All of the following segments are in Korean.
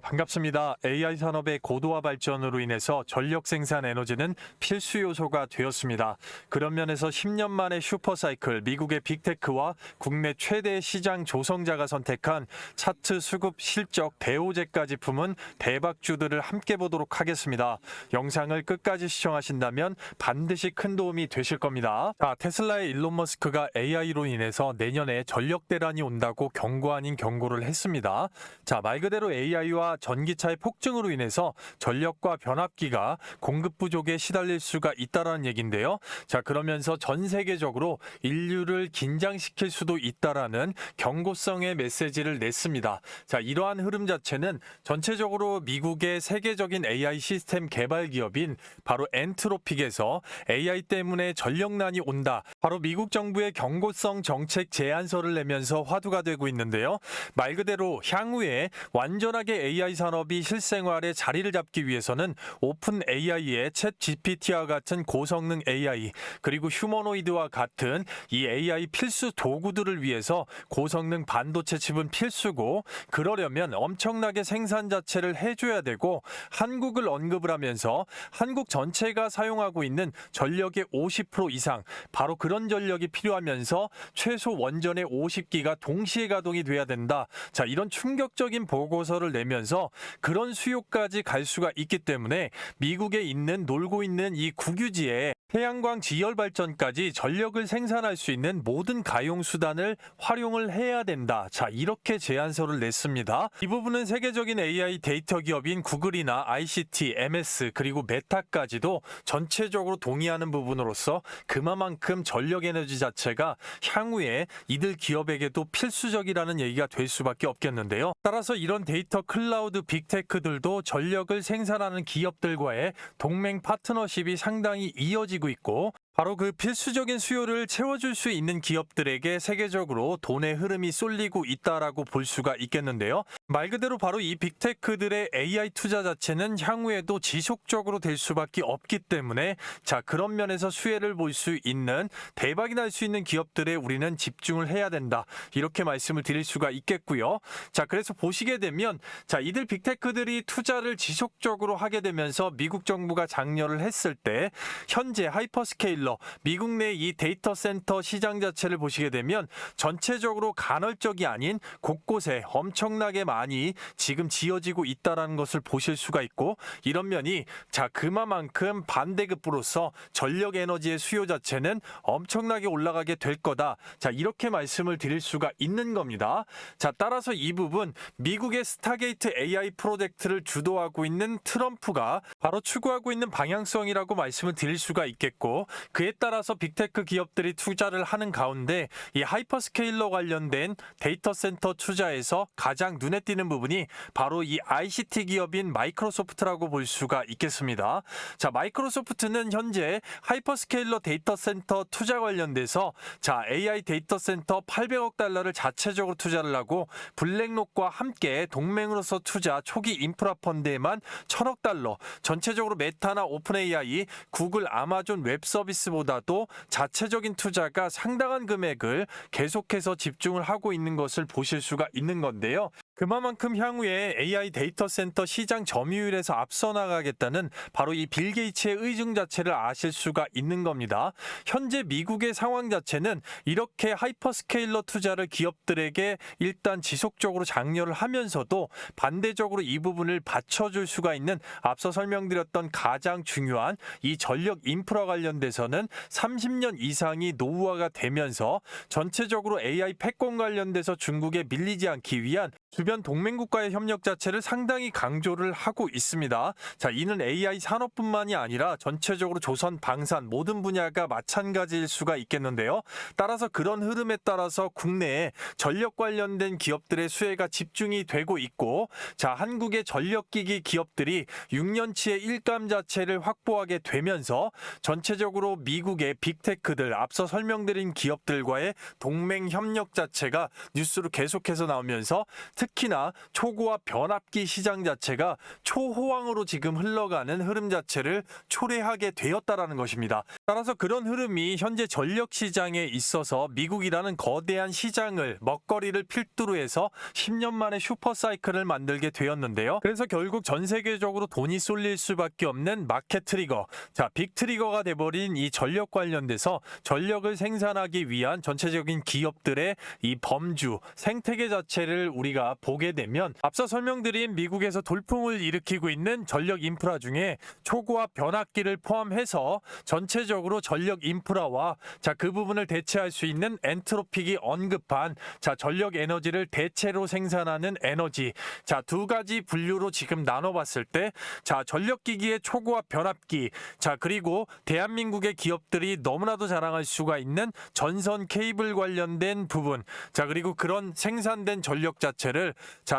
반갑습니다. AI 산업의 고도화 발전으로 인해서 전력 생산 에너지는 필수 요소가 되었습니다. 그런 면에서 10년 만에 슈퍼사이클 미국의 빅테크와 국내 최대 시장 조성자가 선택한 차트 수급 실적 대호재까지 품은 대박주들을 함께 보도록 하겠습니다. 영상을 끝까지 시청하신다면 반드시 큰 도움이 되실 겁니다. 테슬라의 일론 머스크가 AI로 인해서 내년에 전력 대란이 온다고 경고 아닌 경고를 했습니다. 말 그대로 AI와 전기차의 폭증으로 인해서 전력과 변압기가 공급 부족에 시달릴 수가 있다라는 얘기인데요. 그러면서 전 세계적으로 인류를 긴장시킬 수도 있다라는 경고성의 메시지를 냈습니다. 이러한 흐름 자체는 전체적으로 미국의 세계적인 AI 시스템 개발 기업인 바로 엔트로픽에서 AI 때문에 전력난이 온다. 바로 미국 정부의 경고성 정책 제안서를 내면서 화두가 되고 있는데요. 말 그대로 향후에 완전하게 AI 산업이 실생활에 자리를 잡기 위해서는 오픈 AI의 챗 GPT와 같은 고성능 AI 그리고 휴머노이드와 같은 이 AI 필수 도구들을 위해서 고성능 반도체 칩은 필수고, 그러려면 엄청나게 생산 자체를 해줘야 되고, 한국을 언급을 하면서 한국 전체가 사용하고 있는 전력의 50% 이상 바로 그런 전력이 필요하면서 최소 원전의 50기가 동시에 가동이 돼야 된다. 이런 충격적인 보고서를 내면서 그런 수요까지 갈 수가 있기 때문에 미국에 놀고 있는 이 국유지에 태양광 지열 발전까지 전력을 생산할 수 있는 모든 가용 수단을 활용을 해야 된다. 이렇게 제안서를 냈습니다. 이 부분은 세계적인 AI 데이터 기업인 구글이나 ICT, MS 그리고 메타까지도 전체적으로 동의하는 부분으로서 그만큼 전력 에너지 자체가 향후에 이들 기업에게도 필수적이라는 얘기가 될 수밖에 없겠는데요. 따라서 이런 데이터 클라우드 빅테크들도 전력을 생산하는 기업들과의 동맹 파트너십이 상당히 이어지고 있고, 바로 그 필수적인 수요를 채워줄 수 있는 기업들에게 세계적으로 돈의 흐름이 쏠리고 있다라고 볼 수가 있겠는데요. 말 그대로 바로 이 빅테크들의 AI 투자 자체는 향후에도 지속적으로 될 수밖에 없기 때문에 그런 면에서 수혜를 볼 수 있는, 대박이 날 수 있는 기업들에 우리는 집중을 해야 된다. 이렇게 말씀을 드릴 수가 있겠고요. 그래서 보시게 되면 이들 빅테크들이 투자를 지속적으로 하게 되면서 미국 정부가 장려를 했을 때 현재 하이퍼스케일러 미국 내 이 데이터 센터 시장 자체를 보시게 되면 전체적으로 간헐적이 아닌 곳곳에 엄청나게 많이 지금 지어지고 있다는 것을 보실 수가 있고, 이런 면이 그만큼 반대급부로서 전력 에너지의 수요 자체는 엄청나게 올라가게 될 거다. 이렇게 말씀을 드릴 수가 있는 겁니다. 따라서 이 부분 미국의 스타게이트 AI 프로젝트를 주도하고 있는 트럼프가 바로 추구하고 있는 방향성이라고 말씀을 드릴 수가 있겠고, 그에 따라서 빅테크 기업들이 투자를 하는 가운데 이 하이퍼스케일러 관련된 데이터 센터 투자에서 가장 눈에 띄는 부분이 바로 이 ICT 기업인 마이크로소프트라고 볼 수가 있겠습니다. 마이크로소프트는 현재 하이퍼스케일러 데이터 센터 투자 관련돼서 AI 데이터 센터 800억 달러를 자체적으로 투자를 하고, 블랙록과 함께 동맹으로서 투자 초기 인프라 펀드에만 1000억 달러, 전체적으로 메타나 오픈 AI, 구글, 아마존 웹 서비스보다도 자체적인 투자가 상당한 금액을 계속해서 집중을 하고 있는 것을 보실 수가 있는 건데요. 그만큼 향후에 AI 데이터 센터 시장 점유율에서 앞서 나가겠다는 바로 이 빌 게이츠의 의중 자체를 아실 수가 있는 겁니다. 현재 미국의 상황 자체는 이렇게 하이퍼스케일러 투자를 기업들에게 일단 지속적으로 장려를 하면서도 반대적으로 이 부분을 받쳐줄 수가 있는, 앞서 설명드렸던 가장 중요한 이 전력 인프라 관련돼서는 30년 이상이 노후화가 되면서 전체적으로 AI 패권 관련돼서 중국에 밀리지 않기 위한 주변 동맹국가의 협력 자체를 상당히 강조를 하고 있습니다. 이는 AI 산업뿐만이 아니라 전체적으로 조선, 방산 모든 분야가 마찬가지일 수가 있겠는데요. 따라서 그런 흐름에 따라서 국내에 전력 관련된 기업들의 수혜가 집중이 되고 있고, 한국의 전력기기 기업들이 6년치의 일감 자체를 확보하게 되면서 전체적으로 미국의 빅테크들, 앞서 설명드린 기업들과의 동맹 협력 자체가 뉴스로 계속해서 나오면서, 특히 특히나 초고압 변압기 시장 자체가 초호황으로 지금 흘러가는 흐름 자체를 초래하게 되었다라는 것입니다. 따라서 그런 흐름이 현재 전력 시장에 있어서 미국이라는 거대한 시장을 먹거리를 필두로 해서 10년 만에 슈퍼사이클을 만들게 되었는데요. 그래서 결국 전 세계적으로 돈이 쏠릴 수밖에 없는 마켓 트리거, 빅 트리거가 돼버린 이 전력 관련돼서 전력을 생산하기 위한 전체적인 기업들의 이 범주, 생태계 자체를 우리가 보게 되면 앞서 설명드린 미국에서 돌풍을 일으키고 있는 전력 인프라 중에 초고압 변압기를 포함해서 전체적으로 전력 인프라와 그 부분을 대체할 수 있는 엔트로픽이 언급한 전력 에너지를 대체로 생산하는 에너지, 두 가지 분류로 지금 나눠봤을 때 전력기기의 초고압 변압기, 그리고 대한민국의 기업들이 너무나도 자랑할 수가 있는 전선 케이블 관련된 부분, 그리고 그런 생산된 전력 자체를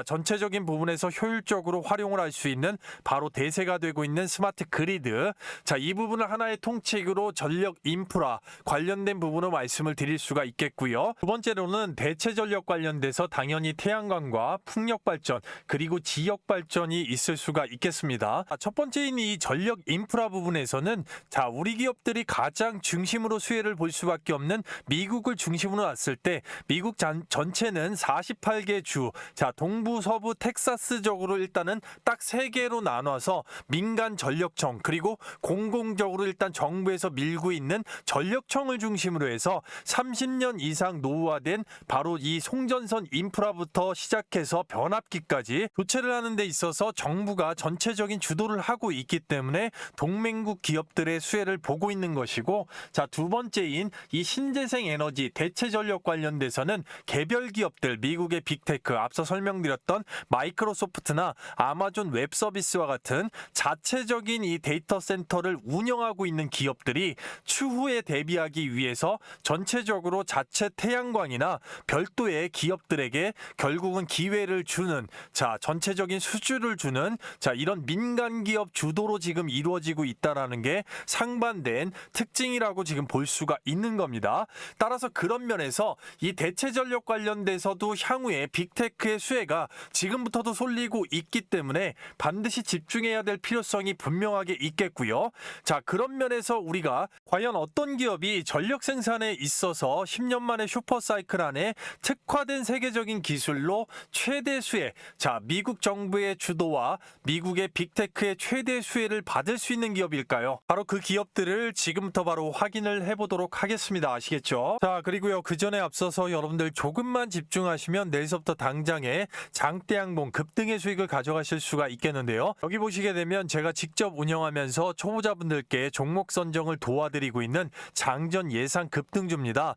전체적인 부분에서 효율적으로 활용을 할 수 있는 바로 대세가 되고 있는 스마트 그리드, 이 부분을 하나의 통칭으로 전력 인프라 관련된 부분으로 말씀을 드릴 수가 있겠고요. 두 번째로는 대체 전력 관련돼서 당연히 태양광과 풍력 발전 그리고 지역 발전이 있을 수가 있겠습니다. 첫 번째인 이 전력 인프라 부분에서는 우리 기업들이 가장 중심으로 수혜를 볼 수밖에 없는 미국을 중심으로 놨을 때 미국 전체는 48개 주, 동부 서부 텍사스적으로 일단은 딱 3개로 나눠서 민간 전력청 그리고 공공적으로 일단 정부에서 밀고 있는 전력청을 중심으로 해서 30년 이상 노후화된 바로 이 송전선 인프라부터 시작해서 변압기까지 교체를 하는 데 있어서 정부가 전체적인 주도를 하고 있기 때문에 동맹국 기업들의 수혜를 보고 있는 것이고, 두 번째인 이 신재생 에너지 대체 전력 관련돼서는 개별 기업들, 미국의 빅테크, 앞서 설명드렸던 마이크로소프트나 아마존 웹 서비스와 같은 자체적인 이 데이터 센터를 운영하고 있는 기업들이 추후에 대비하기 위해서 전체적으로 자체 태양광이나 별도의 기업들에게 결국은 기회를 주는, 전체적인 수주를 주는 이런 민간 기업 주도로 지금 이루어지고 있다라는 게 상반된 특징이라고 지금 볼 수가 있는 겁니다. 따라서 그런 면에서 이 대체 전력 관련돼서도 향후에 빅테크의 수혜가 지금부터도 쏠리고 있기 때문에 반드시 집중해야 될 필요성이 분명하게 있겠고요. 그런 면에서 우리가 과연 어떤 기업이 전력 생산에 있어서 10년 만에 슈퍼사이클 안에 특화된 세계적인 기술로 최대 수혜, 미국 정부의 주도와 미국의 빅테크의 최대 수혜를 받을 수 있는 기업일까요? 바로 그 기업들을 지금부터 바로 확인을 해보도록 하겠습니다. 아시겠죠? 그리고요, 그 전에 앞서서 여러분들 조금만 집중하시면 내일서부터 당장에 장대양봉 급등의 수익을 가져가실 수가 있겠는데요. 여기 보시게 되면 제가 직접 운영하면서 초보자분들께 종목 선정을 도와드리고 있는 장전 예상 급등주입니다.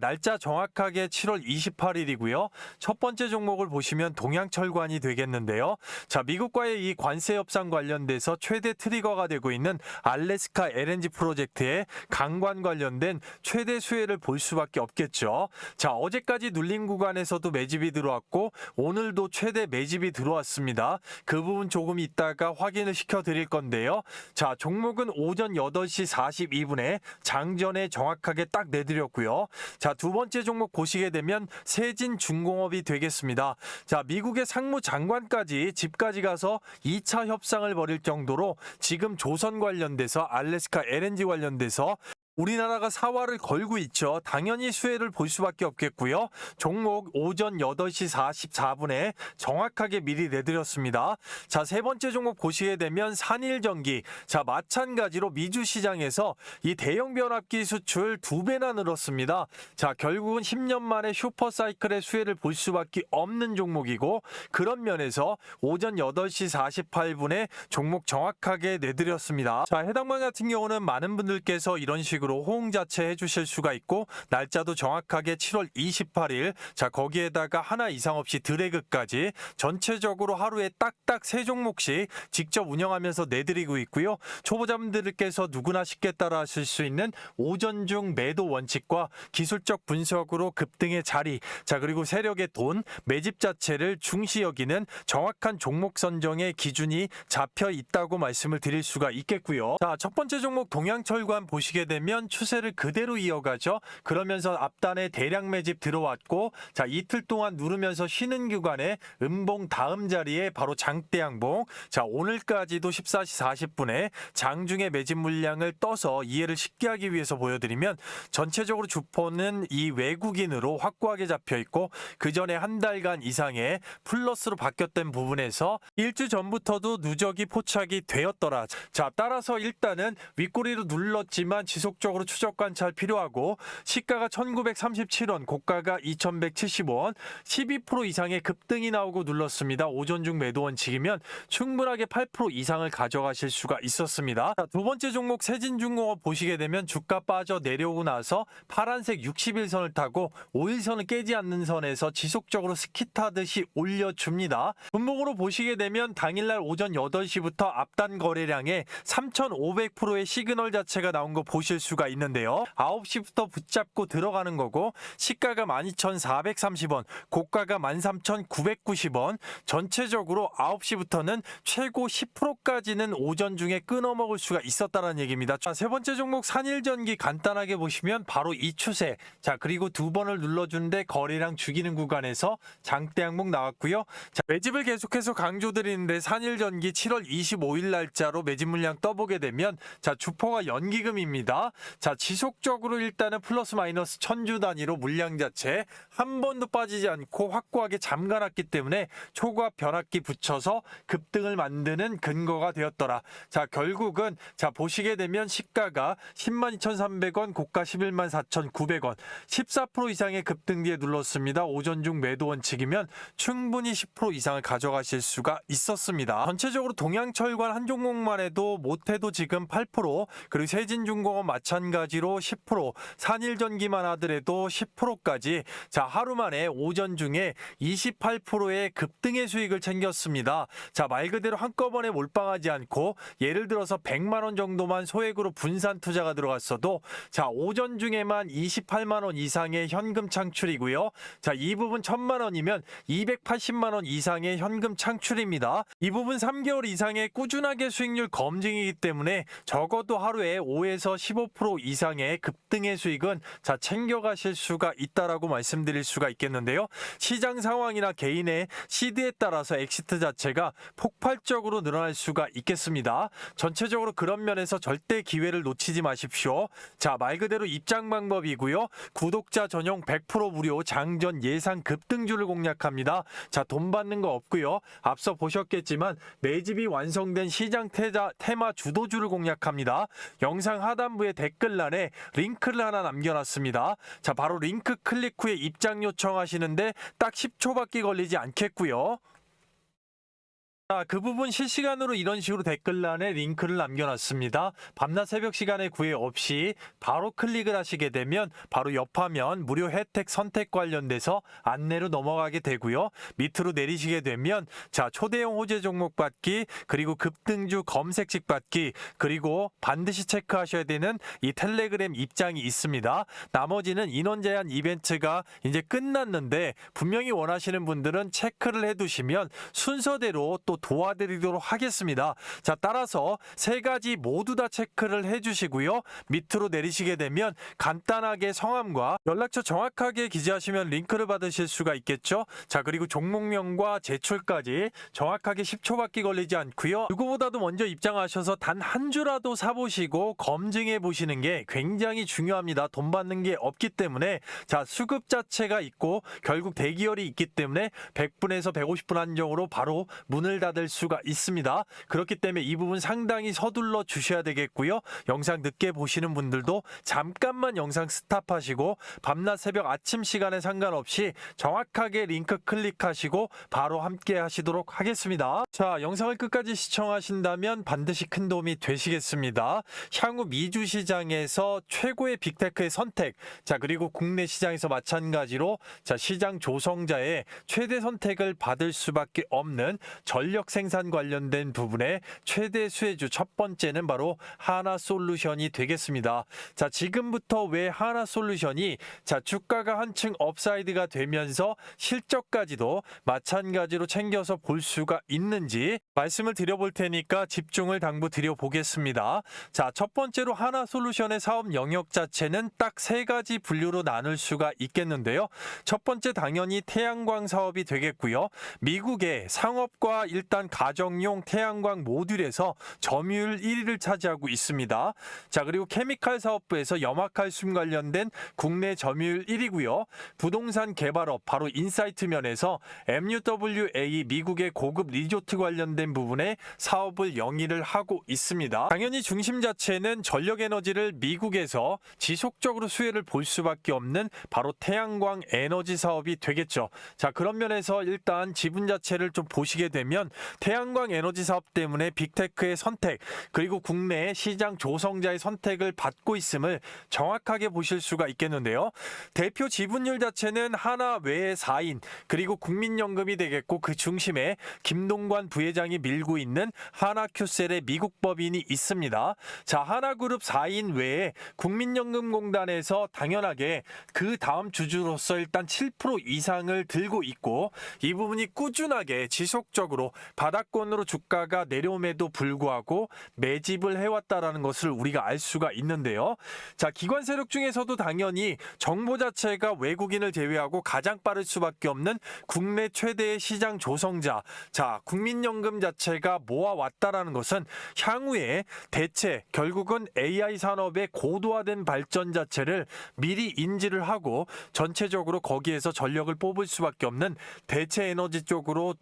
날짜 정확하게 7월 28일이고요. 첫 번째 종목을 보시면 동양철관이 되겠는데요. 미국과의 이 관세 협상 관련돼서 최대 트리거가 되고 있는 알래스카 LNG 프로젝트의 강관 관련된 최대 수혜를 볼 수밖에 없겠죠. 어제까지 눌림 구간에서도 매집이 들어왔고 오늘도 최대 매집이 들어왔습니다. 그 부분 조금 이따가 확인을 시켜 드릴 건데요. 종목은 오전 8시 42분에 장전에 정확하게 딱 내드렸고요. 두 번째 종목 보시게 되면 세진중공업이 되겠습니다. 미국의 상무장관까지 집까지 가서 2차 협상을 벌일 정도로 지금 조선 관련돼서 알래스카 LNG 관련돼서 우리나라가 사활을 걸고 있죠. 당연히 수혜를 볼 수밖에 없겠고요. 종목 오전 8시 44분에 정확하게 미리 내드렸습니다. 세 번째 종목 보시게 되면 산일전기. 마찬가지로 미주 시장에서 이 대형 변압기 수출 2배나 늘었습니다. 결국은 10년 만에 슈퍼사이클의 수혜를 볼 수밖에 없는 종목이고, 그런 면에서 오전 8시 48분에 종목 정확하게 내드렸습니다. 해당 방 같은 경우는 많은 분들께서 이런 식으로 호응 자체 해주실 수가 있고, 날짜도 정확하게 7월 28일, 거기에다가 하나 이상 없이 드래그까지 전체적으로 하루에 딱딱 3종목씩 직접 운영하면서 내드리고 있고요. 초보자분들께서 누구나 쉽게 따라 하실 수 있는 오전 중 매도 원칙과 기술적 분석으로 급등의 자리, 그리고 세력의 돈, 매집 자체를 중시 여기는 정확한 종목 선정의 기준이 잡혀 있다고 말씀을 드릴 수가 있겠고요. 첫 번째 종목 동양철관 보시게 되면 되면 추세를 그대로 이어가죠. 그러면서 앞단에 대량 매집 들어왔고, 자, 이틀 동안 누르면서 쉬는 구간에 음봉 다음 자리에 바로 장대 양봉. 자, 오늘까지도 14시 40분에 장중에 매집 물량을 떠서 이해를 쉽게 하기 위해서 보여드리면, 전체적으로 주포는 이 외국인으로 확고하게 잡혀 있고, 그 전에 한 달간 이상의 플러스로 바뀌었던 부분에서 일주 전부터도 누적이 포착이 되었더라. 자, 따라서 일단은 윗꼬리로 눌렀지만 지속적으로 추적 관찰 필요하고, 시가가 1937원, 고가가 2170원, 12% 이상의 급등이 나오고 눌렀습니다. 오전 중 매도 원칙이면 충분하게 8% 이상을 가져가실 수가 있었습니다. 자, 두 번째 종목 세진중공업 보시게 되면 주가 빠져 내려오고 나서 파란색 60일선을 타고 5일선을 깨지 않는 선에서 지속적으로 스키 타듯이 올려줍니다. 분목으로 보시게 되면 당일날 오전 8시부터 앞단 거래량에 3,500%의 시그널 자체가 나온 거 보실 수가 있는데요. 9시부터 붙잡고 들어가는 거고, 시가가 12,430원, 고가가 13,990원, 전체적으로 9시부터는 최고 10%까지는 오전 중에 끊어먹을 수가 있었다는 얘기입니다. 자, 세 번째 종목 산일전기 간단하게 보시면 바로 이 추세. 자, 그리고 두 번을 눌러주는데 거래량 죽이는 구간에서 장대 항목 나왔고요. 자, 매집을 계속해서 강조드리는데 산일전기 7월 25일 날짜로 매집 물량 떠보게 되면, 자, 주포가 연기금입니다. 자, 지속적으로 일단은 플러스 마이너스 1000주 단위로 물량 자체 한 번도 빠지지 않고 확고하게 잠가놨기 때문에 초과 변압기 붙여서 급등을 만드는 근거가 되었더라. 자, 결국은 자, 보시게 되면 시가가 102,300원, 고가 114,900원, 14% 이상의 급등 뒤에 눌렀습니다. 오전 중 매도 원칙이면 충분히 10% 이상을 가져가실 수가 있었습니다. 전체적으로 동양철관 한 종목만 해도 못해도 지금 8%, 그리고 세진중공업 마찬가지로 10%, 산일전기만 하더라도 10%까지 자, 하루 만에 오전 중에 28%의 급등의 수익을 챙겼습니다. 자, 말 그대로 한꺼번에 몰빵하지 않고 예를 들어서 100만 원 정도만 소액으로 분산 투자가 들어갔어도 자, 오전 중에만 28만 원 이상의 현금 창출이고요. 자, 이 부분 1000만 원이면 280만 원 이상의 현금 창출입니다. 이 부분 3개월 이상의 꾸준하게 수익률 검증이기 때문에 적어도 하루에 5에서 15% 이상의 급등의 수익은 자, 챙겨가실 수가 있다라고 말씀드릴 수가 있겠는데요. 시장 상황이나 개인의 시드에 따라서 엑시트 자체가 폭발적으로 늘어날 수가 있겠습니다. 전체적으로 그런 면에서 절대 기회를 놓치지 마십시오. 자, 말 그대로 입장 방법이고요. 구독자 전용 100% 무료 장전 예상 급등주를 공략합니다. 자, 돈 받는 거 없고요. 앞서 보셨겠지만 매집이 완성된 시장 테마 주도주를 공략합니다. 영상 하단부에 댓글란에 링크를 하나 남겨놨습니다. 자, 바로 링크 클릭 후에 입장 요청하시는데 딱 10초밖에 걸리지 않겠고요. 자, 그 부분 실시간으로 이런 식으로 댓글란에 링크를 남겨놨습니다. 밤낮 새벽 시간에 구애 없이 바로 클릭을 하시게 되면 바로 옆 화면 무료 혜택 선택 관련돼서 안내로 넘어가게 되고요. 밑으로 내리시게 되면 자, 초대형 호재 종목 받기, 그리고 급등주 검색식 받기, 그리고 반드시 체크하셔야 되는 이 텔레그램 입장이 있습니다. 나머지는 인원 제한 이벤트가 이제 끝났는데 분명히 원하시는 분들은 체크를 해두시면 순서대로 또 도와드리도록 하겠습니다. 자, 따라서 세 가지 모두 다 체크를 해주시고요. 밑으로 내리시게 되면 간단하게 성함과 연락처 정확하게 기재하시면 링크를 받으실 수가 있겠죠. 자, 그리고 종목명과 제출까지 정확하게 10초밖에 걸리지 않고요. 누구보다도 먼저 입장하셔서 단 한 주라도 사보시고 검증해 보시는 게 굉장히 중요합니다. 돈 받는 게 없기 때문에 자, 수급 자체가 있고 결국 대기열이 있기 때문에 100분에서 150분 한정으로 바로 문을 닫을 수가 있습니다. 그렇기 때문에 이 부분 상당히 서둘러 주셔야 되겠고요. 영상 늦게 보시는 분들도 잠깐만 영상 스탑하시고 밤낮 새벽 아침 시간에 상관없이 정확하게 링크 클릭하시고 바로 함께 하시도록 하겠습니다. 자, 영상을 끝까지 시청하신다면 반드시 큰 도움이 되시겠습니다. 향후 미주 시장에서 최고의 빅테크의 선택, 자, 그리고 국내 시장에서 마찬가지로 자, 시장 조성자의 최대 선택을 받을 수밖에 없는 전력 전력 생산 관련된 부분의 최대 수혜주 첫 번째는 바로 하나솔루션이 되겠습니다. 자, 지금부터 왜 하나솔루션이 주가가 한층 업사이드가 되면서 실적까지도 마찬가지로 챙겨서 볼 수가 있는지 말씀을 드려볼 테니까 집중을 당부 드려보겠습니다. 자, 첫 번째로 하나솔루션의 사업 영역 자체는 딱 세 가지 분류로 나눌 수가 있겠는데요. 첫 번째 당연히 태양광 사업이 되겠고요. 미국의 상업과 일단 가정용 태양광 모듈에서 점유율 1위를 차지하고 있습니다. 자, 그리고 케미칼 사업부에서 염화칼슘 관련된 국내 점유율 1위고요. 부동산 개발업 바로 인사이트 면에서 MUWA 미국의 고급 리조트 관련된 부분에 사업을 영위를 하고 있습니다. 당연히 중심 자체는 전력 에너지를 미국에서 지속적으로 수혜를 볼 수밖에 없는 바로 태양광 에너지 사업이 되겠죠. 자, 그런 면에서 일단 지분 자체를 좀 보시게 되면 태양광 에너지 사업 때문에 빅테크의 선택 그리고 국내 시장 조성자의 선택을 받고 있음을 정확하게 보실 수가 있겠는데요. 대표 지분율 자체는 하나 외의 4인 그리고 국민연금이 되겠고 그 중심에 김동관 부회장이 밀고 있는 하나큐셀의 미국 법인이 있습니다. 자, 하나그룹 4인 외에 국민연금공단에서 당연하게 그 다음 주주로서 일단 7% 이상을 들고 있고 이 부분이 꾸준하게 지속적으로 바닥권으로 주가가 내려옴에도 불구하고 매집을 해왔다라는 것을 우리가 알 수가 있는데요. 자, 기관 세력 중에서도 당연히 정보 자체가 외국인을 제외하고 가장 빠를 수밖에 없는 국내 최대의 시장 조성자, 자, 국민연금 자체가 모아왔다라는 것은 향후에 대체 결국은 AI 산업의 고도화된 발전 자체를 미리 인지를 하고 전체적으로 거기에서 전력을 뽑을 수밖에 없는 대체 에너지 쪽으로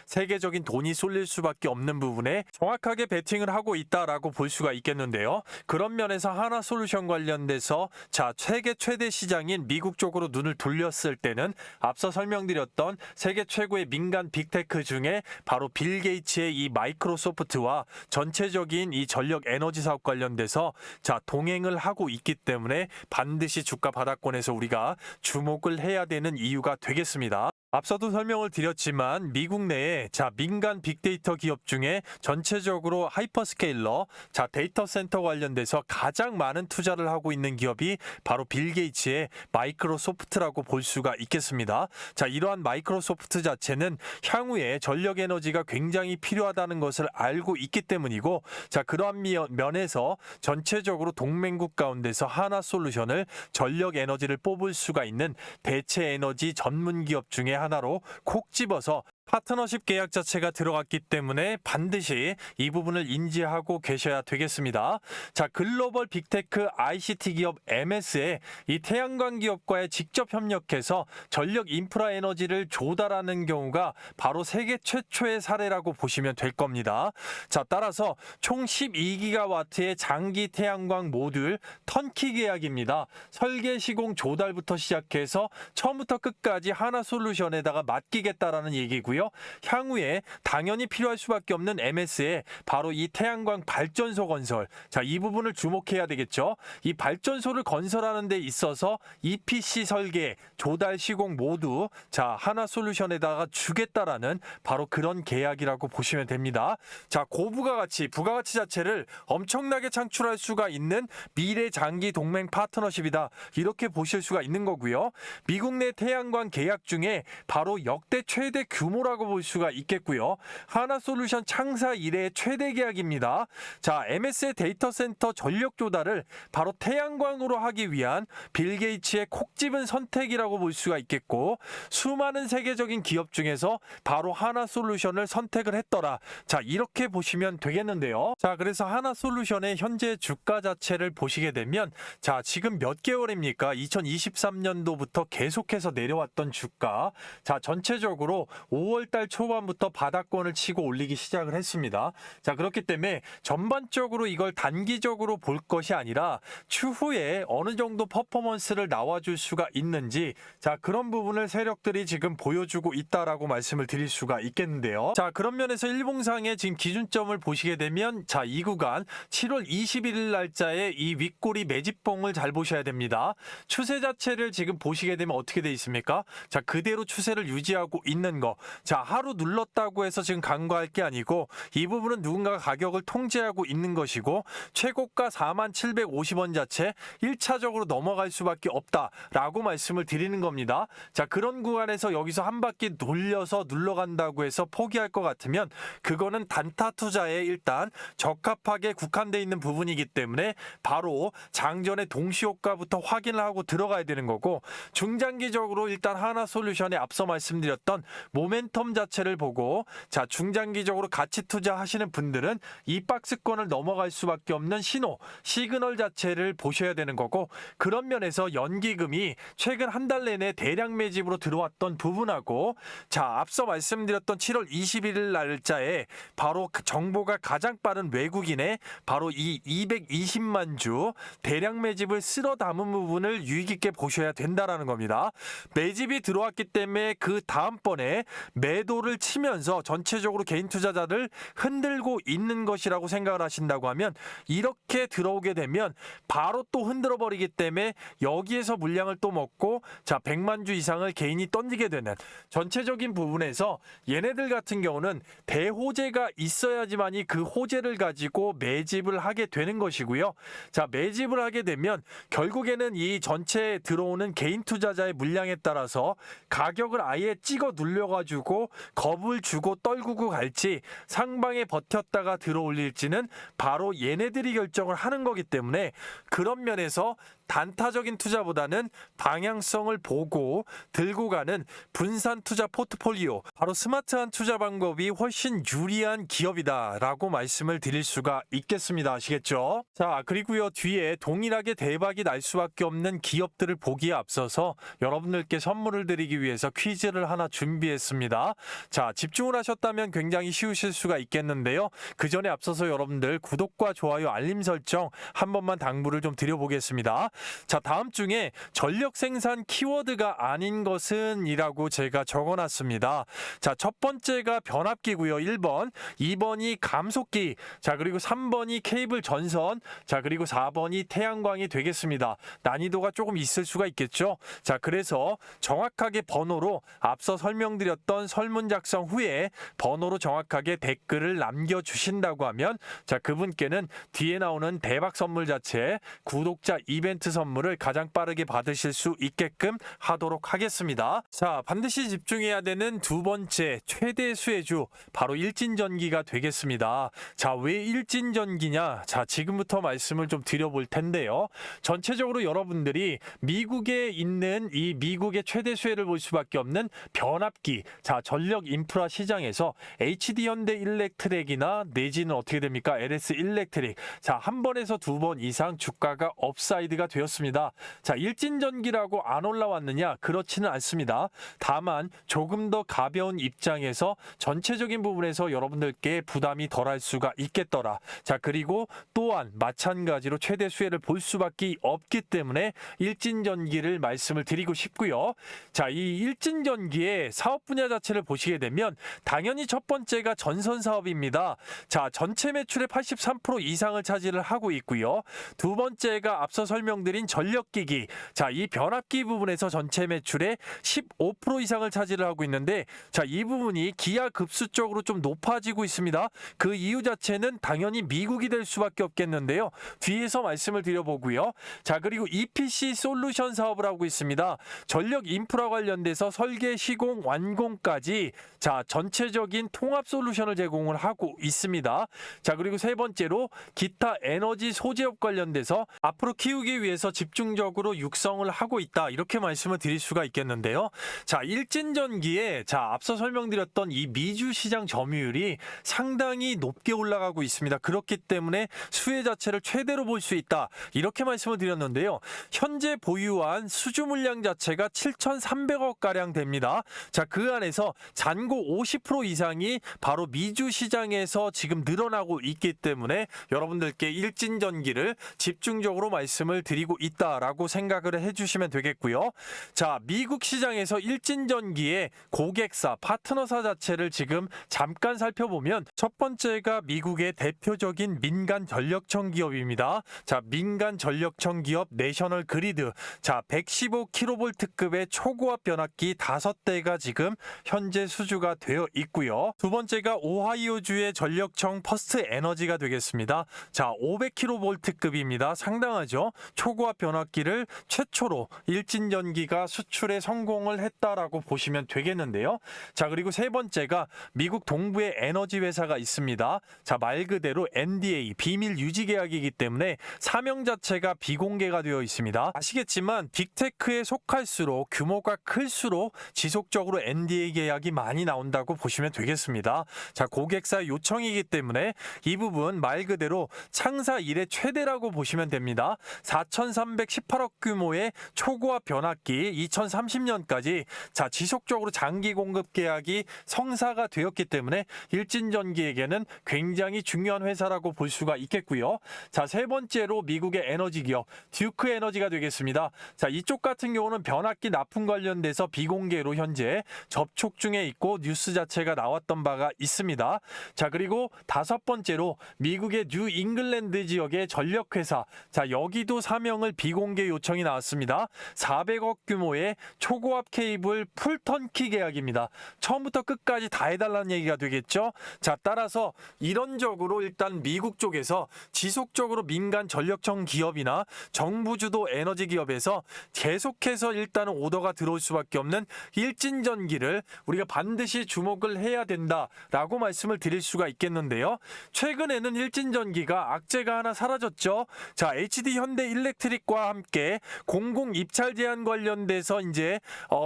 세계적인 돈이 쏠릴 수밖에 없는 부분에 정확하게 베팅을 하고 있다라고 볼 수가 있겠는데요. 그런 면에서 하나솔루션 관련돼서 세계 최대 시장인 미국 쪽으로 눈을 돌렸을 때는 앞서 설명드렸던 세계 최고의 민간 빅테크 중에 바로 빌 게이츠의 이 마이크로소프트와 전체적인 이 전력 에너지 사업 관련돼서 동행을 하고 있기 때문에 반드시 주가 바닥권에서 우리가 주목을 해야 되는 이유가 되겠습니다. 앞서도 설명을 드렸지만 미국 내에 민간 빅데이터 기업 중에 전체적으로 하이퍼스케일러 데이터 센터 관련돼서 가장 많은 투자를 하고 있는 기업이 바로 빌 게이츠의 마이크로소프트라고 볼 수가 있겠습니다. 이러한 마이크로소프트 자체는 향후에 전력 에너지가 굉장히 필요하다는 것을 알고 있기 때문이고 그러한 면에서 전체적으로 동맹국 가운데서 하나솔루션을 전력 에너지를 뽑을 수가 있는 대체 에너지 전문 기업 중에 하나로 콕 집어서 파트너십 계약 자체가 들어갔기 때문에 반드시 이 부분을 인지하고 계셔야 되겠습니다. 글로벌 빅테크 ICT 기업 MS에 이 태양광 기업과의 직접 협력해서 전력 인프라 에너지를 조달하는 경우가 바로 세계 최초의 사례라고 보시면 될 겁니다. 따라서 총 12기가와트의 장기 태양광 모듈 턴키 계약입니다. 설계 시공 조달부터 시작해서 처음부터 끝까지 하나솔루션에다가 맡기겠다라는 얘기고요. 향후에 당연히 필요할 수밖에 없는 MS에 바로 이 태양광 발전소 건설, 이 부분을 주목해야 되겠죠. 이 발전소를 건설하는 데 있어서 EPC 설계, 조달 시공 모두 하나솔루션에다가 주겠다라는 바로 그런 계약이라고 보시면 됩니다. 고부가가치, 부가가치 자체를 엄청나게 창출할 수가 있는 미래 장기 동맹 파트너십이다. 이렇게 보실 수가 있는 거고요. 미국 내 태양광 계약 중에 바로 역대 최대 규모라고 볼 수가 있겠고요. 하나솔루션 창사 이래 최대 계약입니다. MS의 데이터 센터 전력 조달을 바로 태양광으로 하기 위한 빌 게이츠의 콕 집은 선택이라고 볼 수가 있겠고 수많은 세계적인 기업 중에서 바로 하나솔루션을 선택을 했더라. 이렇게 보시면 되겠는데요. 그래서 하나솔루션의 현재 주가 자체를 보시게 되면 지금 몇 개월입니까? 2023년도부터 계속해서 내려왔던 주가. 전체적으로 5월달 초반부터 바닥권을 치고 올리기 시작을 했습니다. 그렇기 때문에 전반적으로 이걸 단기적으로 볼 것이 아니라 추후에 어느 정도 퍼포먼스를 나와줄 수가 있는지 그런 부분을 세력들이 지금 보여주고 있다라고 말씀을 드릴 수가 있겠는데요. 그런 면에서 일봉상의 지금 기준점을 보시게 되면 이 구간 7월 21일 날짜에 이 윗꼬리 매집봉을 잘 보셔야 됩니다. 추세 자체를 지금 보시게 되면 어떻게 돼 있습니까? 그대로 추세를 유지하고 있는 거. 자, 하루 눌렀다고 해서 지금 간과할 게 아니고 이 부분은 누군가가 가격을 통제하고 있는 것이고 최고가 4750원 자체 1차적으로 넘어갈 수밖에 없다라고 말씀을 드리는 겁니다. 자, 그런 구간에서 여기서 한 바퀴 돌려서 눌러간다고 해서 포기할 것 같으면 그거는 단타 투자에 일단 적합하게 국한되어 있는 부분이기 때문에 바로 장전의 동시효과부터 확인을 하고 들어가야 되는 거고, 중장기적으로 일단 하나솔루션에 앞서 말씀드렸던 모멘텀 자체를 보고, 자, 중장기적으로 가치 투자하시는 분들은 이 박스권을 넘어갈 수밖에 없는 신호, 시그널 자체를 보셔야 되는 거고, 그런 면에서 연기금이 최근 한 달 내내 대량 매집으로 들어왔던 부분하고, 자, 앞서 말씀드렸던 7월 21일 날짜에 바로 그 정보가 가장 빠른 외국인의 바로 이 220만 주 대량 매집을 쓸어 담은 부분을 유의 깊게 보셔야 된다라는 겁니다. 매집이 들어왔기 때문에 그 다음번에 매도를 치면서 전체적으로 개인 투자자를 흔들고 있는 것이라고 생각을 하신다고 하면, 이렇게 들어오게 되면 바로 또 흔들어 버리기 때문에 여기에서 물량을 또 먹고, 자, 100만 주 이상을 개인이 던지게 되는 전체적인 부분에서 얘네들 같은 경우는 대호재가 있어야지만이 그 호재를 가지고 매집을 하게 되는 것이고요. 자, 매집을 하게 되면 결국에는 이 전체에 들어오는 개인 투자자의 물량에 따라서 가격을 아예 찍어 눌려가지고 겁을 주고 떨구고 갈지 상방에 버텼다가 들어올릴지는 바로 얘네들이 결정을 하는 거기 때문에, 그런 면에서 단타적인 투자보다는 방향성을 보고 들고 가는 분산 투자 포트폴리오, 바로 스마트한 투자 방법이 훨씬 유리한 기업이다라고 말씀을 드릴 수가 있겠습니다. 아시겠죠? 자, 그리고요, 뒤에 동일하게 대박이 날 수밖에 없는 기업들을 보기에 앞서서 여러분들께 선물을 드리기 위해서 퀴즈를 하나 준비했습니다. 자, 집중을 하셨다면 굉장히 쉬우실 수가 있겠는데요. 그 전에 앞서서 여러분들 구독과 좋아요, 알림 설정 한 번만 당부를 좀 드려보겠습니다. 자, 다음 중에 전력 생산 키워드가 아닌 것은 이라고 제가 적어놨습니다. 자, 첫 번째가 변압기고요. 1번, 2번이 감속기, 자, 그리고 3번이 케이블 전선, 자, 그리고 4번이 태양광이 되겠습니다. 난이도가 조금 있을 수가 있겠죠. 자, 그래서 정확하게 번호로 앞서 설명드렸던 설문 작성 후에 번호로 정확하게 댓글을 남겨주신다고 하면, 자, 그분께는 뒤에 나오는 대박 선물 자체, 구독자 이벤트 선물을 가장 빠르게 받으실 수 있게끔 하도록 하겠습니다. 자, 반드시 집중해야 되는 두 번째 최대 수혜주, 바로 일진전기가 되겠습니다. 자, 왜 일진전기냐? 자, 지금부터 말씀을 좀 드려볼 텐데요. 전체적으로 여러분들이 미국에 있는 이 미국의 최대 수혜를 볼 수밖에 없는 변압기, 자, 전력 인프라 시장에서 HD 현대 일렉트릭이나 내지는 어떻게 됩니까? LS 일렉트릭, 자, 한 번에서 두 번 이상 주가가 업사이드가 되었습니다. 자, 일진전기라고 안 올라왔느냐? 그렇지는 않습니다. 다만 조금 더 가벼운 입장에서 전체적인 부분에서 여러분들께 부담이 덜할 수가 있겠더라. 자, 그리고 또한 마찬가지로 최대 수혜를 볼 수밖에 없기 때문에 일진전기를 말씀을 드리고 싶고요. 자, 이 일진전기의 사업 분야 자체를 보시게 되면 당연히 첫 번째가 전선 사업입니다. 자, 전체 매출의 83% 이상을 차지를 하고 있고요. 두 번째가 앞서 설명드린 전력기기, 자, 이 변압기 부분에서 전체 매출의 15% 이상을 차지를 하고 있는데, 자, 이 부분이 기하급수적으로 좀 높아지고 있습니다. 그 이유 자체는 당연히 미국이 될 수밖에 없겠는데요. 뒤에서 말씀을 드려보고요. 자, 그리고 EPC 솔루션 사업을 하고 있습니다. 전력 인프라 관련돼서 설계, 시공, 완공까지, 자, 전체적인 통합 솔루션을 제공을 하고 있습니다. 자, 그리고 세 번째로 기타 에너지 소재업 관련돼서 앞으로 키우기 위해서 집중적으로 육성을 하고 있다, 이렇게 말씀을 드릴 수가 있겠는데요. 자, 일진전기에, 자, 앞서 설명드렸던 이 미주 시장 점유율이 상당히 높게 올라가고 있습니다. 그렇기 때문에 수혜 자체를 최대로 볼 수 있다, 이렇게 말씀을 드렸는데요. 현재 보유한 수주 물량 자체가 7,300억 가량 됩니다. 자, 그 안에서 잔고 50% 이상이 바로 미주 시장에서 지금 늘어나고 있기 때문에 여러분들께 일진전기를 집중적으로 말씀을 드리고 드리고 있다라고 생각을 해주시면 되겠고요. 자, 미국 시장에서 일진전기의 고객사, 파트너사 자체를 지금 잠깐 살펴보면 첫 번째가 미국의 대표적인 민간 전력청 기업입니다. 자, 민간 전력청 기업 내셔널 그리드. 자, 115kV급의 초고압 변압기 5대가 지금 현재 수주가 되어 있고요. 두 번째가 오하이오주의 전력청 퍼스트 에너지가 되겠습니다. 자, 500kV급입니다. 상당하죠. 초고압 변압기를 최초로 일진전기가 수출에 성공을 했다라고 보시면 되겠는데요. 자, 그리고 세 번째가 미국 동부의 에너지 회사가 있습니다. 자, 말 그대로 NDA 비밀 유지 계약이기 때문에 사명 자체가 비공개가 되어 있습니다. 아시겠지만 빅테크에 속할수록 규모가 클수록 지속적으로 NDA 계약이 많이 나온다고 보시면 되겠습니다. 자, 고객사 요청이기 때문에 이 부분 말 그대로 창사 이래 최대라고 보시면 됩니다. 4,318억 규모의 초고압 변압기 2030년까지 자, 지속적으로 장기 공급 계약이 성사가 되었기 때문에 일진전기에게는 굉장히 중요한 회사라고 볼 수가 있겠고요. 자, 세 번째로 미국의 에너지 기업 듀크 에너지가 되겠습니다. 자, 이쪽 같은 경우는 변압기 납품 관련돼서 비공개로 현재 접촉 중에 있고 뉴스 자체가 나왔던 바가 있습니다. 자, 그리고 다섯 번째로 미국의 뉴 잉글랜드 지역의 전력회사. 자, 여기도 사명을 비공개 요청이 나왔습니다. 400억 규모의 초고압 케이블 풀턴키 계약입니다. 처음부터 끝까지 다 해달라는 얘기가 되겠죠. 자, 따라서 이론적으로 일단 미국 쪽에서 지속적으로 민간 전력청 기업이나 정부 주도 에너지 기업에서 계속해서 일단은 오더가 들어올 수밖에 없는 일진전기를 우리가 반드시 주목을 해야 된다라고 말씀을 드릴 수가 있겠는데요. 최근에는 일진전기가 악재가 하나 사라졌죠. 자, HD 현대 일렉트릭과 함께 공공 입찰 제한 관련돼서 이제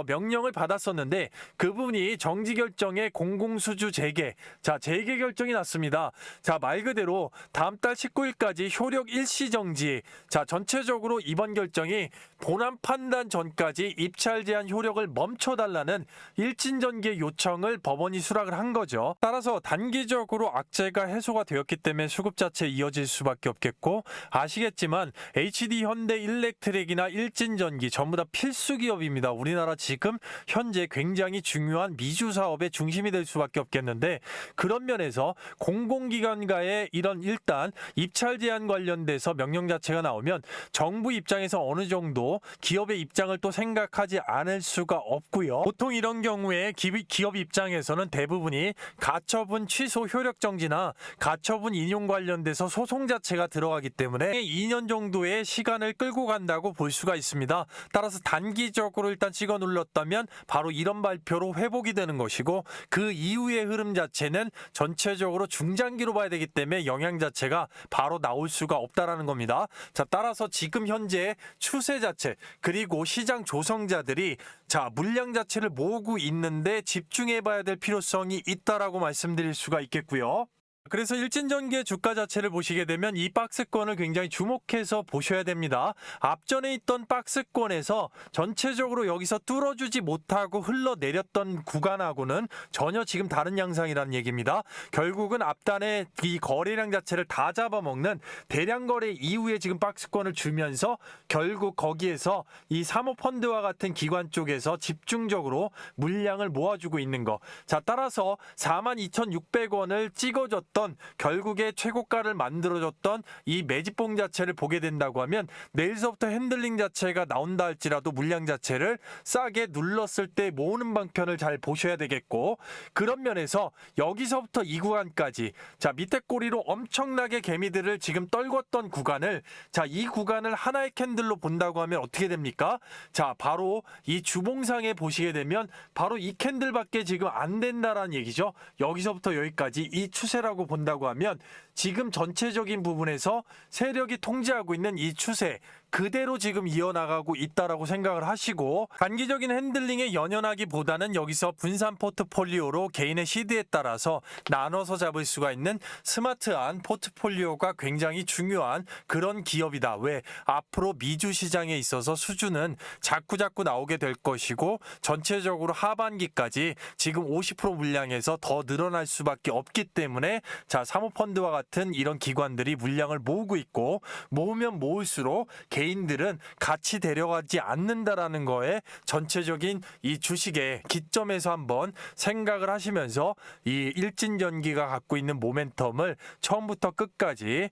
명령을 받았었는데 그 부분이 정지 결정에 공공수주 재개. 자, 재개 결정이 났습니다. 자, 말 그대로 다음 달 19일까지 효력 일시 정지. 자, 전체적으로 이번 결정이 본안 판단 전까지 입찰 제한 효력을 멈춰달라는 일진전기의 요청을 법원이 수락을 한 거죠. 따라서 단기적으로 악재가 해소가 되었기 때문에 수급 자체 이어질 수밖에 없겠고, 아시겠지만 HD 현대 일렉트릭이나 일진전기 전부 다 필수 기업입니다. 우리나라 지금 현재 굉장히 중요한 미주 사업의 중심이 될 수밖에 없겠는데, 그런 면에서 공공기관과의 이런 일단 입찰 제한 관련돼서 명령 자체가 나오면 정부 입장에서 어느 정도 기업의 입장을 또 생각하지 않을 수가 없고요. 보통 이런 경우에 기업 입장에서는 대부분이 가처분 취소 효력 정지나 가처분 인용 관련돼서 소송 자체가 들어가기 때문에 2년 정도의 시간을 끌고 간다고 볼 수가 있습니다. 따라서 단기적으로 일단 찍어 눌렀다면 바로 이런 발표로 회복이 되는 것이고, 그 이후의 흐름 자체는 전체적으로 중장기로 봐야 되기 때문에 영향 자체가 바로 나올 수가 없다라는 겁니다. 자, 따라서 지금 현재 추세 자체 그리고 시장 조성자들이 자, 물량 자체를 모으고 있는데 집중해 봐야 될 필요성이 있다라고 말씀드릴 수가 있겠고요. 그래서 일진전기의 주가 자체를 보시게 되면 이 박스권을 굉장히 주목해서 보셔야 됩니다. 앞전에 있던 박스권에서 전체적으로 여기서 뚫어주지 못하고 흘러내렸던 구간하고는 전혀 지금 다른 양상이라는 얘기입니다. 결국은 앞단의 이 거래량 자체를 다 잡아먹는 대량 거래 이후에 지금 박스권을 주면서 결국 거기에서 이 사모펀드와 같은 기관 쪽에서 집중적으로 물량을 모아주고 있는 거. 자, 따라서 42,600원을 찍어줬던 결국에 최고가를 만들어줬던 이 매집봉 자체를 보게 된다고 하면 내일서부터 핸들링 자체가 나온다 할지라도 물량 자체를 싸게 눌렀을 때 모으는 방편을 잘 보셔야 되겠고, 그런 면에서 여기서부터 이 구간까지 자, 밑에 꼬리로 엄청나게 개미들을 지금 떨궜던 구간을 자, 이 구간을 하나의 캔들로 본다고 하면 어떻게 됩니까? 자, 바로 이 주봉상에 보시게 되면 바로 이 캔들밖에 지금 안 된다라는 얘기죠. 여기서부터 여기까지 이 추세라고 본다고 하면 지금 전체적인 부분에서 세력이 통제하고 있는 이 추세 그대로 지금 이어나가고 있다라고 생각을 하시고, 단기적인 핸들링에 연연하기보다는 여기서 분산 포트폴리오로 개인의 시드에 따라서 나눠서 잡을 수가 있는 스마트한 포트폴리오가 굉장히 중요한 그런 기업이다. 왜? 앞으로 미주 시장에 있어서 수주는 자꾸자꾸 나오게 될 것이고, 전체적으로 하반기까지 지금 50% 물량에서 더 늘어날 수밖에 없기 때문에 자, 사모펀드와 같은 이런 기관들이 물량을 모으고 있고, 모으면 모을수록 개인들은 같이 데려가지 않는다라는 거에 전체적인 이 주식의 기점에서 한번 생각을 하시면서 이 일진전기가 갖고 있는 모멘텀을 처음부터 끝까지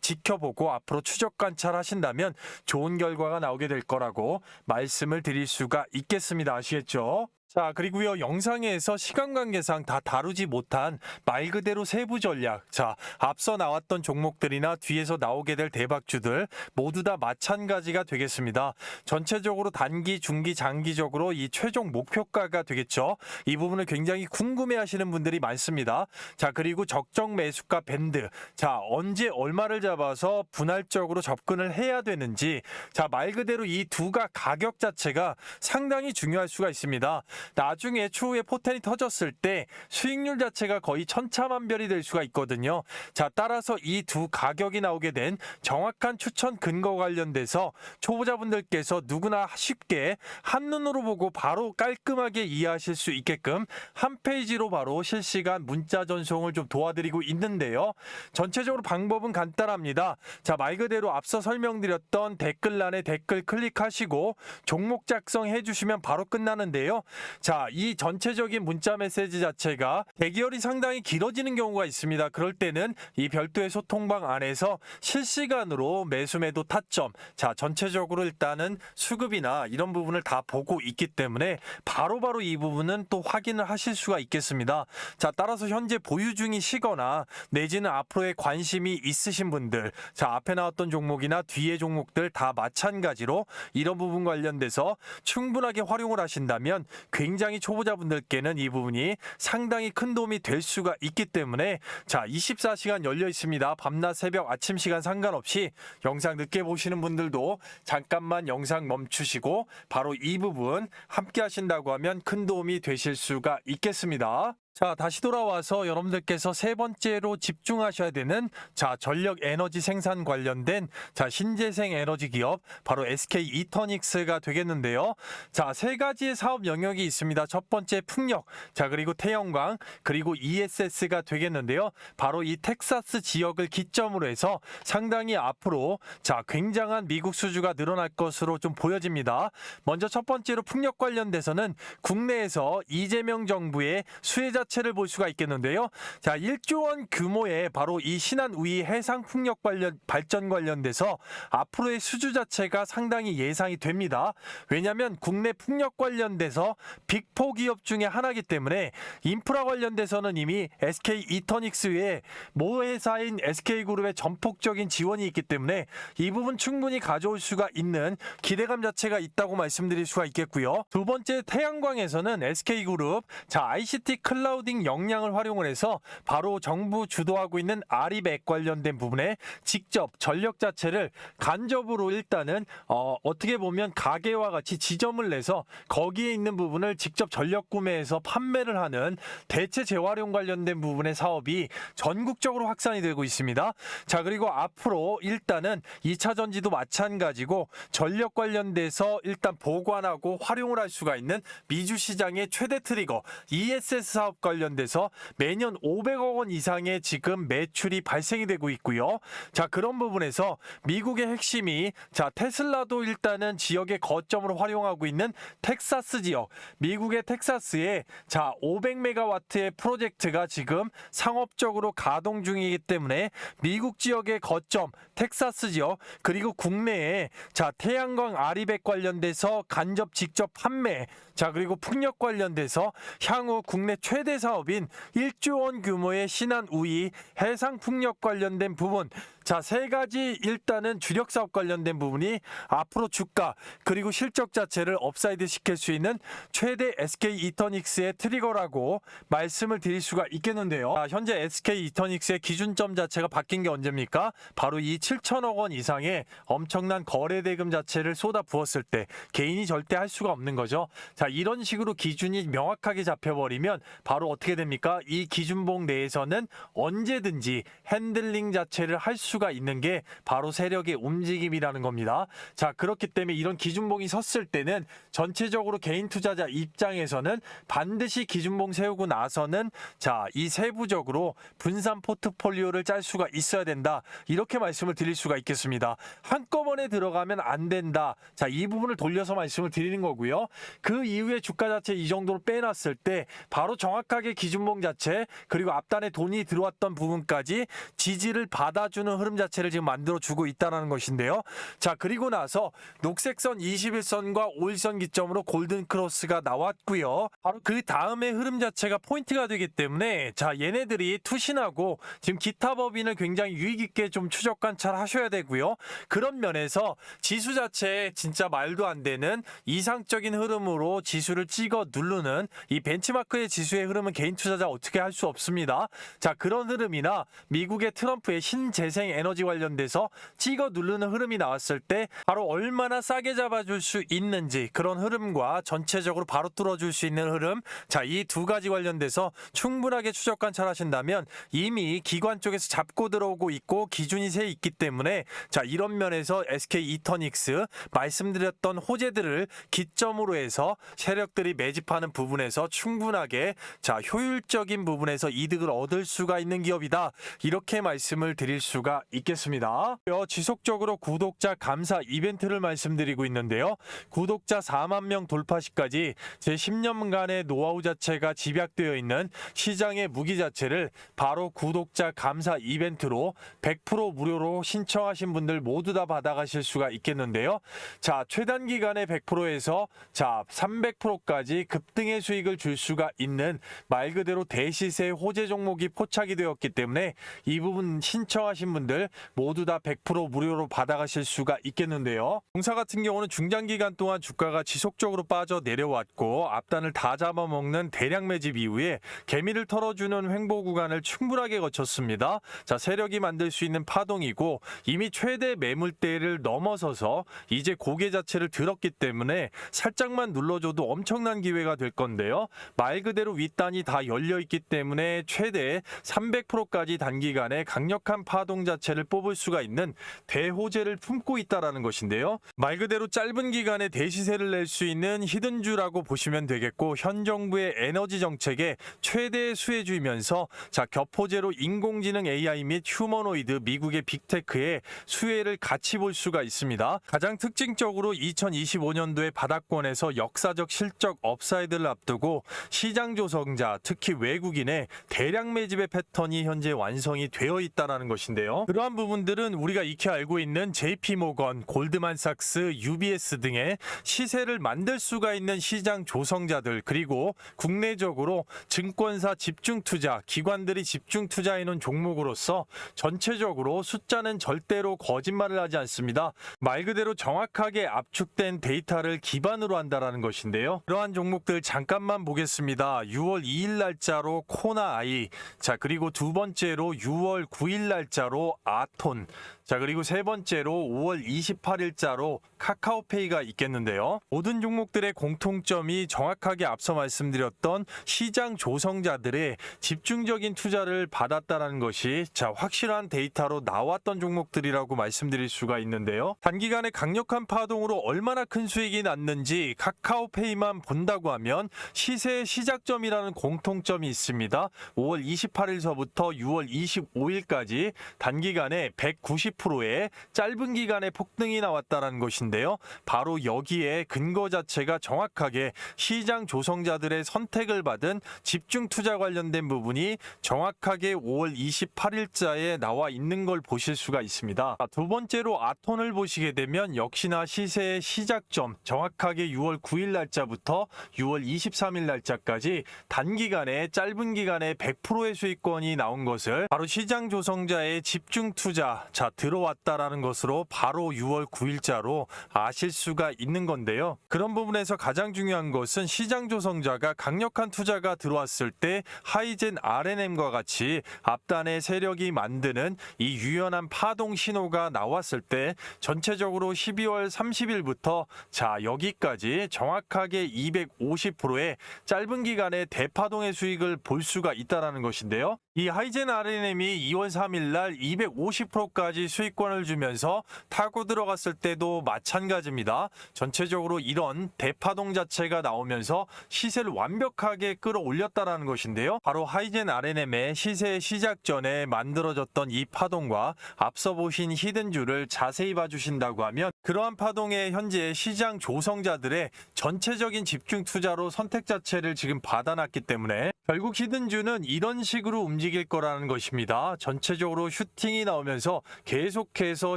지켜보고 앞으로 추적 관찰하신다면 좋은 결과가 나오게 될 거라고 말씀을 드릴 수가 있겠습니다. 아시겠죠? 자, 그리고요, 영상에서 시간 관계상 다 다루지 못한 말 그대로 세부 전략. 자, 앞서 나왔던 종목들이나 뒤에서 나오게 될 대박주들 모두 다 마찬가지가 되겠습니다. 전체적으로 단기, 중기, 장기적으로 이 최종 목표가가 되겠죠. 이 부분을 굉장히 궁금해 하시는 분들이 많습니다. 자, 그리고 적정 매수가 밴드. 자, 언제 얼마를 잡아서 분할적으로 접근을 해야 되는지. 자, 말 그대로 이 두가 가격 자체가 상당히 중요할 수가 있습니다. 나중에 추후에 포텐이 터졌을 때 수익률 자체가 거의 천차만별이 될 수가 있거든요. 자, 따라서 이 두 가격이 나오게 된 정확한 추천 근거 관련돼서 초보자분들께서 누구나 쉽게 한눈으로 보고 바로 깔끔하게 이해하실 수 있게끔 한 페이지로 바로 실시간 문자 전송을 좀 도와드리고 있는데요. 전체적으로 방법은 간단합니다. 자, 말 그대로 앞서 설명드렸던 댓글란에 댓글 클릭하시고 종목 작성해 주시면 바로 끝나는데요. 자, 이 전체적인 문자 메시지 자체가 대기열이 상당히 길어지는 경우가 있습니다. 그럴 때는 이 별도의 소통방 안에서 실시간으로 매수 매도 타점, 자, 전체적으로 일단은 수급이나 이런 부분을 다 보고 있기 때문에 바로바로 이 부분은 또 확인을 하실 수가 있겠습니다. 자, 따라서 현재 보유 중이시거나 내지는 앞으로의 관심이 있으신 분들, 자, 앞에 나왔던 종목이나 뒤에 종목들 다 마찬가지로 이런 부분 관련돼서 충분하게 활용을 하신다면 굉장히 초보자분들께는 이 부분이 상당히 큰 도움이 될 수가 있기 때문에 자, 24시간 열려 있습니다. 밤낮 새벽 아침 시간 상관없이 영상 늦게 보시는 분들도 잠깐만 영상 멈추시고 바로 이 부분 함께 하신다고 하면 큰 도움이 되실 수가 있겠습니다. 자, 다시 돌아와서 여러분들께서 세 번째로 집중하셔야 되는 자, 전력 에너지 생산 관련된 자, 신재생 에너지 기업 바로 SK 이터닉스가 되겠는데요. 자, 세 가지의 사업 영역이 있습니다. 첫 번째 풍력, 자, 그리고 태양광, 그리고 ESS가 되겠는데요. 바로 이 텍사스 지역을 기점으로 해서 상당히 앞으로 자, 굉장한 미국 수주가 늘어날 것으로 좀 보여집니다. 먼저 첫 번째로 풍력 관련돼서는 국내에서 이재명 정부의 수혜자 자체를 볼 수가 있겠는데요. 자, 1조 원 규모의 바로 이 신안 우이 해상 풍력 발전 관련돼서 앞으로의 수주 자체가 상당히 예상이 됩니다. 왜냐하면 국내 풍력 관련돼서 빅4 기업 중에 하나이기 때문에 인프라 관련돼서는 이미 SK 이터닉스 외에 모 회사인 SK그룹의 전폭적인 지원이 있기 때문에 이 부분 충분히 가져올 수가 있는 기대감 자체가 있다고 말씀드릴 수가 있겠고요. 두 번째 태양광에서는 SK그룹 자, ICT 클라우딩 역량을 활용을 해서 바로 정부 주도하고 있는 아리백 관련된 부분에 직접 전력 자체를 간접으로 일단은 어떻게 보면 가게와 같이 지점을 내서 거기에 있는 부분을 직접 전력 구매해서 판매를 하는 대체 재활용 관련된 부분의 사업이 전국적으로 확산이 되고 있습니다. 자, 그리고 앞으로 일단은 2차 전지도 마찬가지고 전력 관련돼서 일단 보관하고 활용을 할 수가 있는 미주 시장의 최대 트리거 ESS 사업 관련돼서 매년 500억 원 이상의 지금 매출이 발생이 되고 있고요. 자, 그런 부분에서 미국의 핵심이 자, 테슬라도 일단은 지역의 거점으로 활용하고 있는 텍사스 지역, 미국의 텍사스에 자, 500메가와트의 프로젝트가 지금 상업적으로 가동 중이기 때문에 미국 지역의 거점 텍사스 지역, 그리고 국내에 자, 태양광 아리백 관련돼서 간접 직접 판매, 자, 그리고 풍력 관련돼서 향후 국내 최대 사업인 1조 원 규모의 신안 우이 해상 풍력 관련된 부분, 자, 세 가지 일단은 주력 사업 관련된 부분이 앞으로 주가 그리고 실적 자체를 업사이드 시킬 수 있는 최대 SK 이터닉스의 트리거라고 말씀을 드릴 수가 있겠는데요. 자, 현재 SK 이터닉스의 기준점 자체가 바뀐 게 언제입니까? 바로 이 7천억 원 이상의 엄청난 거래 대금 자체를 쏟아 부었을 때 개인이 절대 할 수가 없는 거죠. 자, 이런 식으로 기준이 명확하게 잡혀버리면 바로 어떻게 됩니까? 이 기준봉 내에서는 언제든지 핸들링 자체를 할 수 수가 있는 게 바로 세력의 움직임이라는 겁니다. 자, 그렇기 때문에 이런 기준봉이 섰을 때는 전체적으로 개인 투자자 입장에서는 반드시 기준봉 세우고 나서는 자, 이 세부적으로 분산 포트폴리오를 짤 수가 있어야 된다. 이렇게 말씀을 드릴 수가 있겠습니다. 한꺼번에 들어가면 안 된다. 자, 이 부분을 돌려서 말씀을 드리는 거고요. 그 이후에 주가 자체 이 정도로 빼놨을 때 바로 정확하게 기준봉 자체 그리고 앞단에 돈이 들어왔던 부분까지 지지를 받아주는 흐름 자체를 지금 만들어주고 있다는 것인데요. 자, 그리고 나서 녹색선 21선과 5일선 기점으로 골든 크로스가 나왔고요. 바로 그 다음에 흐름 자체가 포인트가 되기 때문에 자, 얘네들이 투신하고 지금 기타 법인을 굉장히 유익 있게 좀 추적 관찰하셔야 되고요. 그런 면에서 지수 자체에 진짜 말도 안 되는 이상적인 흐름으로 지수를 찍어 누르는 이 벤치마크의 지수의 흐름은 개인 투자자 어떻게 할 수 없습니다. 자, 그런 흐름이나 미국의 트럼프의 신재생 에너지 관련돼서 찍어 누르는 흐름이 나왔을 때 바로 얼마나 싸게 잡아줄 수 있는지 그런 흐름과 전체적으로 바로 뚫어줄 수 있는 흐름, 자, 이 두 가지 관련돼서 충분하게 추적 관찰하신다면 이미 기관 쪽에서 잡고 들어오고 있고 기준이 세 있기 때문에 자, 이런 면에서 SK 이터닉스 말씀드렸던 호재들을 기점으로 해서 세력들이 매집하는 부분에서 충분하게 자, 효율적인 부분에서 이득을 얻을 수가 있는 기업이다. 이렇게 말씀을 드릴 수가 있겠습니다. 지속적으로 구독자 감사 이벤트를 말씀드리고 있는데요. 구독자 4만 명 돌파 시까지 제 10년간의 노하우 자체가 집약되어 있는 시장의 무기 자체를 바로 구독자 감사 이벤트로 100% 무료로 신청하신 분들 모두 다 받아가실 수가 있겠는데요. 자, 최단 기간에 100%에서 자, 300%까지 급등의 수익을 줄 수가 있는 말 그대로 대시세 호재 종목이 포착이 되었기 때문에 이 부분 신청하신 분들 모두 다 100% 무료로 받아가실 수가 있겠는데요. 공사 같은 경우는 중장기간 동안 주가가 지속적으로 빠져 내려왔고 앞단을 다 잡아먹는 대량 매집 이후에 개미를 털어주는 횡보 구간을 충분하게 거쳤습니다. 자, 세력이 만들 수 있는 파동이고 이미 최대 매물대를 넘어서서 이제 고개 자체를 들었기 때문에 살짝만 눌러줘도 엄청난 기회가 될 건데요. 말 그대로 윗단이 다 열려있기 때문에 최대 300%까지 단기간에 강력한 파동 자체를 뽑을 수가 있는 대호재를 품고 있다는 것인데요. 말 그대로 짧은 기간에 대시세를 낼 수 있는 히든주라고 보시면 되겠고 현 정부의 에너지 정책의 최대 수혜주이면서 자, 겹호재로 인공지능 AI 및 휴머노이드 미국의 빅테크의 수혜를 같이 볼 수가 있습니다. 가장 특징적으로 2025년도에 바닥권에서 역사적 실적 업사이드를 앞두고 시장 조성자 특히 외국인의 대량 매집의 패턴이 현재 완성이 되어 있다는 것인데요. 그러한 부분들은 우리가 익히 알고 있는 JP모건, 골드만삭스, UBS 등의 시세를 만들 수가 있는 시장 조성자들 그리고 국내적으로 증권사 집중 투자, 기관들이 집중 투자해놓은 종목으로서 전체적으로 숫자는 절대로 거짓말을 하지 않습니다. 말 그대로 정확하게 압축된 데이터를 기반으로 한다는 것인데요. 그러한 종목들 잠깐만 보겠습니다. 6월 2일 날짜로 코나아이, 자, 그리고 두 번째로 6월 9일 날짜로 아톤, 자, 그리고 세 번째로 5월 28일자로 카카오페이가 있겠는데요. 모든 종목들의 공통점이 정확하게 앞서 말씀드렸던 시장 조성자들의 집중적인 투자를 받았다는 것이 자, 확실한 데이터로 나왔던 종목들이라고 말씀드릴 수가 있는데요. 단기간에 강력한 파동으로 얼마나 큰 수익이 났는지 카카오페이만 본다고 하면 시세의 시작점이라는 공통점이 있습니다. 5월 28일서부터 6월 25일까지 단기간에 190%의 짧은 기간에 폭등이 나왔다는 것인데요. 바로 여기에 근거 자체가 정확하게 시장 조성자들의 선택을 받은 집중 투자 관련된 부분이 정확하게 5월 28일자에 나와 있는 걸 보실 수가 있습니다. 두 번째로 아톤을 보시게 되면 역시나 시세의 시작점 정확하게 6월 9일 날짜부터 6월 23일 날짜까지 단기간에 짧은 기간에 100%의 수익권이 나온 것을 바로 시장 조성자의 집중 투자 자, 들어왔다라는 것으로 바로 6월 9일자로 아실 수가 있는 건데요. 그런 부분에서 가장 중요한 것은 시장 조성자가 강력한 투자가 들어왔을 때 하이젠 RNM과 같이 앞단의 세력이 만드는 이 유연한 파동 신호가 나왔을 때 전체적으로 12월 30일부터 자, 여기까지 정확하게 250%의 짧은 기간의 대파동의 수익을 볼 수가 있다는 것인데요. 이 하이젠 RNM이 2월 3일 날 250%까지 수익권을 주면서 타고 들어갔을 때도 마찬가지입니다. 전체적으로 이런 대파동 자체가 나오면서 시세를 완벽하게 끌어올렸다는 것인데요. 바로 하이젠 RNM의 시세 시작 전에 만들어졌던 이 파동과 앞서 보신 히든주를 자세히 봐주신다고 하면 그러한 파동에 현재 시장 조성자들의 전체적인 집중 투자로 선택 자체를 지금 받아놨기 때문에 결국 히든주는 이런 식으로 움직일 거라는 것입니다. 전체적으로 슈팅이 나오면서 계속해서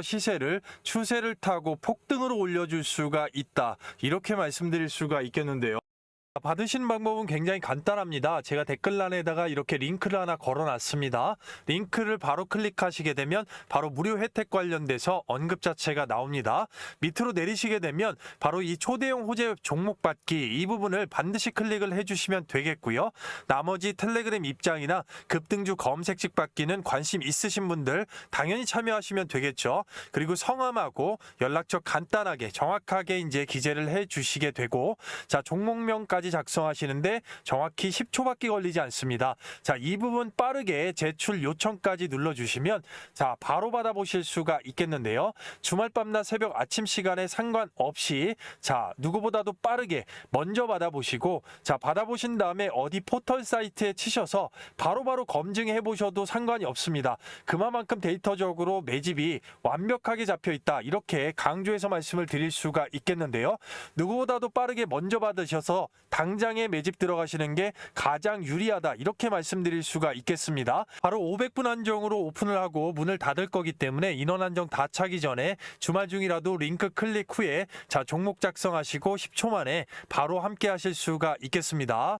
시세를 추세를 타고 폭등으로 올려줄 수가 있다. 이렇게 말씀드릴 수가 있겠는데요. 받으시는 방법은 굉장히 간단합니다. 제가 댓글란에다가 이렇게 링크를 하나 걸어놨습니다. 링크를 바로 클릭하시게 되면 바로 무료 혜택 관련돼서 언급 자체가 나옵니다. 밑으로 내리시게 되면 바로 이 초대형 호재 종목 받기 이 부분을 반드시 클릭을 해주시면 되겠고요. 나머지 텔레그램 입장이나 급등주 검색식 받기는 관심 있으신 분들 당연히 참여하시면 되겠죠. 그리고 성함하고 연락처 간단하게 정확하게 이제 기재를 해주시게 되고 자 종목명까지 작성하시는데 정확히 10초밖에 걸리지 않습니다. 자, 이 부분 빠르게 제출 요청까지 눌러주시면 자, 바로 받아보실 수가 있겠는데요. 주말 밤낮 새벽 아침 시간에 상관없이 자, 누구보다도 빠르게 먼저 받아보시고 자, 받아보신 다음에 어디 포털 사이트에 치셔서 바로바로 검증해 보셔도 상관이 없습니다. 그만큼 데이터적으로 매집이 완벽하게 잡혀 있다. 이렇게 강조해서 말씀을 드릴 수가 있겠는데요. 누구보다도 빠르게 먼저 받으셔서 당장에 매집 들어가시는 게 가장 유리하다 이렇게 말씀드릴 수가 있겠습니다. 바로 500분 한정으로 오픈을 하고 문을 닫을 거기 때문에 인원 한정 다 차기 전에 주말 중이라도 링크 클릭 후에 자 종목 작성하시고 10초 만에 바로 함께 하실 수가 있겠습니다.